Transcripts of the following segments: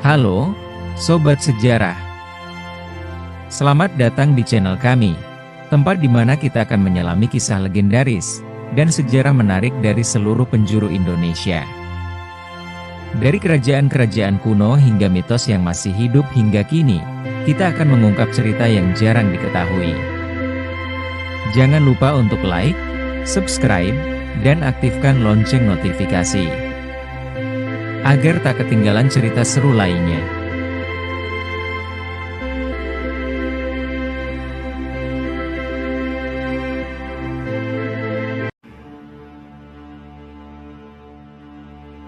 Halo, Sobat Sejarah. Selamat datang di channel kami, tempat di mana kita akan menyelami kisah legendaris dan sejarah menarik dari seluruh penjuru Indonesia. Dari kerajaan-kerajaan kuno hingga mitos yang masih hidup hingga kini, kita akan mengungkap cerita yang jarang diketahui. Jangan lupa untuk like, subscribe, dan aktifkan lonceng notifikasi, agar tak ketinggalan cerita seru lainnya.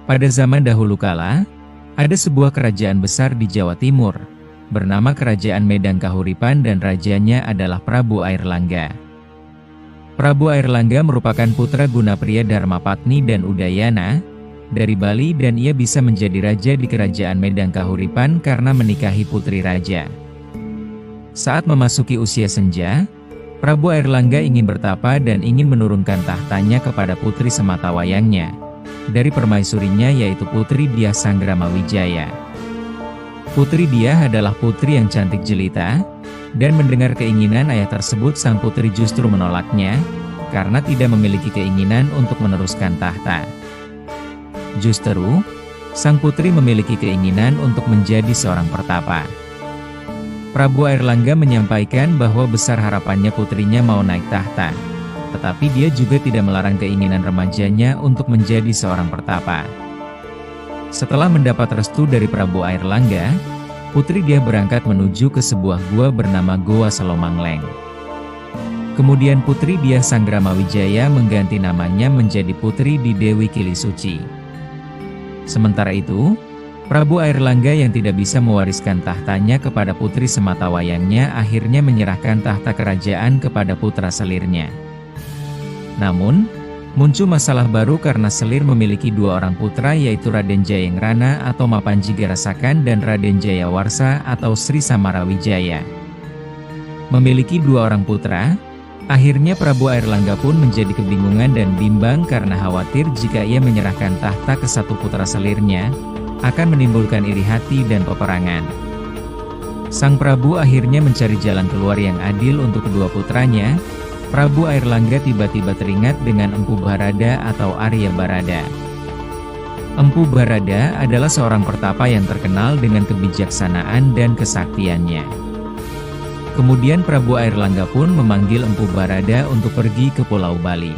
Pada zaman dahulu kala, ada sebuah kerajaan besar di Jawa Timur, bernama Kerajaan Medang Kahuripan dan rajanya adalah Prabu Airlangga. Prabu Airlangga merupakan putra Gunapria Dharmapatni dan Udayana dari Bali, dan ia bisa menjadi raja di Kerajaan Medang Kahuripan karena menikahi putri raja. Saat memasuki usia senja, Prabu Airlangga ingin bertapa dan ingin menurunkan tahtanya kepada putri sematawayangnya dari permaisurinya, yaitu Putri Dyah Sanggramawijaya. Putri Dyah adalah putri yang cantik jelita, dan mendengar keinginan ayah tersebut, sang putri justru menolaknya karena tidak memiliki keinginan untuk meneruskan tahta. Justru, sang putri memiliki keinginan untuk menjadi seorang pertapa. Prabu Airlangga menyampaikan bahwa besar harapannya putrinya mau naik tahta, tetapi dia juga tidak melarang keinginan remajanya untuk menjadi seorang pertapa. Setelah mendapat restu dari Prabu Airlangga, Putri Dyah berangkat menuju ke sebuah gua bernama Goa Selomangleng. Kemudian Putri Dyah Sanggramawijaya mengganti namanya menjadi Putri di Dewi Kilisuci. Sementara itu, Prabu Airlangga yang tidak bisa mewariskan tahtanya kepada putri sematawayangnya akhirnya menyerahkan tahta kerajaan kepada putra selirnya. Namun, muncul masalah baru karena selir memiliki dua orang putra, yaitu Raden Jayengrana atau Mapanji Garasakan dan Raden Jayawarsa atau Sri Samarawijaya. Memiliki dua orang putra, akhirnya Prabu Airlangga pun menjadi kebingungan dan bimbang karena khawatir jika ia menyerahkan tahta ke satu putra selirnya, akan menimbulkan iri hati dan peperangan. Sang Prabu akhirnya mencari jalan keluar yang adil untuk kedua putranya. Prabu Airlangga tiba-tiba teringat dengan Empu Barada atau Arya Barada. Empu Barada adalah seorang pertapa yang terkenal dengan kebijaksanaan dan kesaktiannya. Kemudian Prabu Airlangga pun memanggil Empu Barada untuk pergi ke Pulau Bali,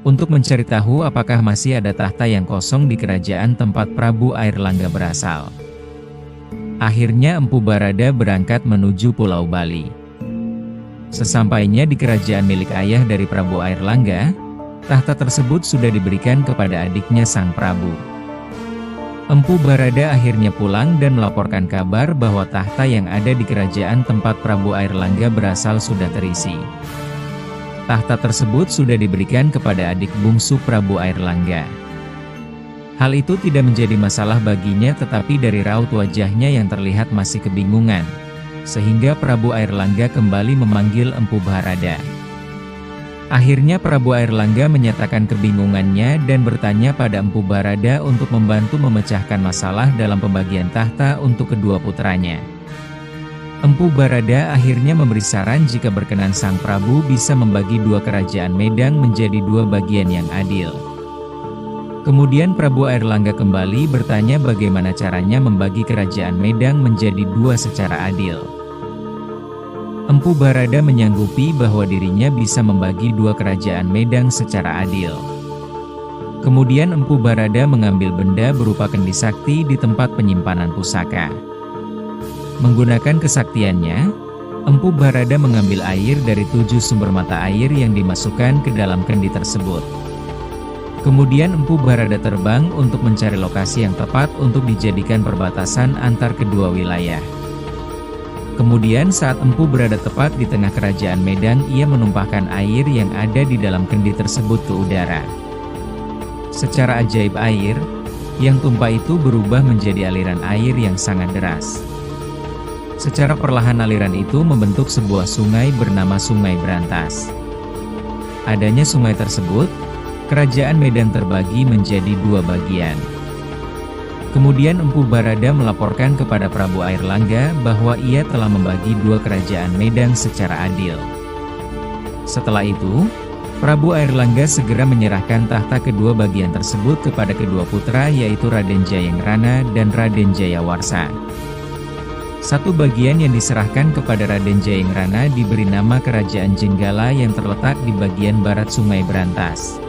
untuk mencari tahu apakah masih ada tahta yang kosong di kerajaan tempat Prabu Airlangga berasal. Akhirnya Empu Barada berangkat menuju Pulau Bali. Sesampainya di kerajaan milik ayah dari Prabu Airlangga, tahta tersebut sudah diberikan kepada adiknya sang Prabu. Empu Barada akhirnya pulang dan melaporkan kabar bahwa tahta yang ada di kerajaan tempat Prabu Airlangga berasal sudah terisi. Tahta tersebut sudah diberikan kepada adik bungsu Prabu Airlangga. Hal itu tidak menjadi masalah baginya, tetapi dari raut wajahnya yang terlihat masih kebingungan, sehingga Prabu Airlangga kembali memanggil Empu Barada. Akhirnya Prabu Airlangga menyatakan kebingungannya dan bertanya pada Empu Barada untuk membantu memecahkan masalah dalam pembagian tahta untuk kedua putranya. Empu Barada akhirnya memberi saran jika berkenan sang Prabu bisa membagi dua kerajaan Medang menjadi dua bagian yang adil. Kemudian Prabu Airlangga kembali bertanya bagaimana caranya membagi kerajaan Medang menjadi dua secara adil. Empu Barada menyanggupi bahwa dirinya bisa membagi dua kerajaan Medang secara adil. Kemudian Empu Barada mengambil benda berupa kendi sakti di tempat penyimpanan pusaka. Menggunakan kesaktiannya, Empu Barada mengambil air dari 7 sumber mata air yang dimasukkan ke dalam kendi tersebut. Kemudian Empu Barada terbang untuk mencari lokasi yang tepat untuk dijadikan perbatasan antar kedua wilayah. Kemudian saat Empu berada tepat di tengah kerajaan Medang, ia menumpahkan air yang ada di dalam kendi tersebut ke udara. Secara ajaib air yang tumpah itu berubah menjadi aliran air yang sangat deras. Secara perlahan aliran itu membentuk sebuah sungai bernama Sungai Brantas. Adanya sungai tersebut, kerajaan Medang terbagi menjadi dua bagian. Kemudian Empu Barada melaporkan kepada Prabu Airlangga bahwa ia telah membagi dua kerajaan Medang secara adil. Setelah itu, Prabu Airlangga segera menyerahkan tahta kedua bagian tersebut kepada kedua putra yaitu Raden Jayangrana dan Raden Jayawarsa. Satu bagian yang diserahkan kepada Raden Jayangrana diberi nama Kerajaan Jenggala yang terletak di bagian barat Sungai Brantas.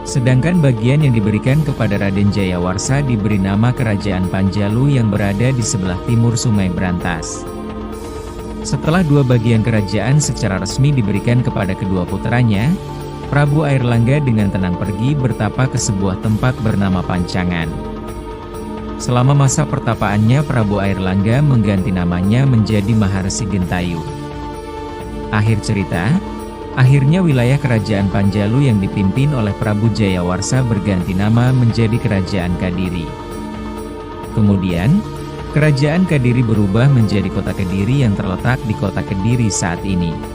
Sedangkan bagian yang diberikan kepada Raden Jayawarsa diberi nama Kerajaan Panjalu yang berada di sebelah timur Sungai Brantas. Setelah dua bagian kerajaan secara resmi diberikan kepada kedua putranya, Prabu Airlangga dengan tenang pergi bertapa ke sebuah tempat bernama Pancangan. Selama masa pertapaannya Prabu Airlangga mengganti namanya menjadi Maharesi Gentayu. Akhir cerita, akhirnya wilayah Kerajaan Panjalu yang dipimpin oleh Prabu Jayawarsa berganti nama menjadi Kerajaan Kadiri. Kemudian, Kerajaan Kadiri berubah menjadi Kota Kediri yang terletak di Kota Kediri saat ini.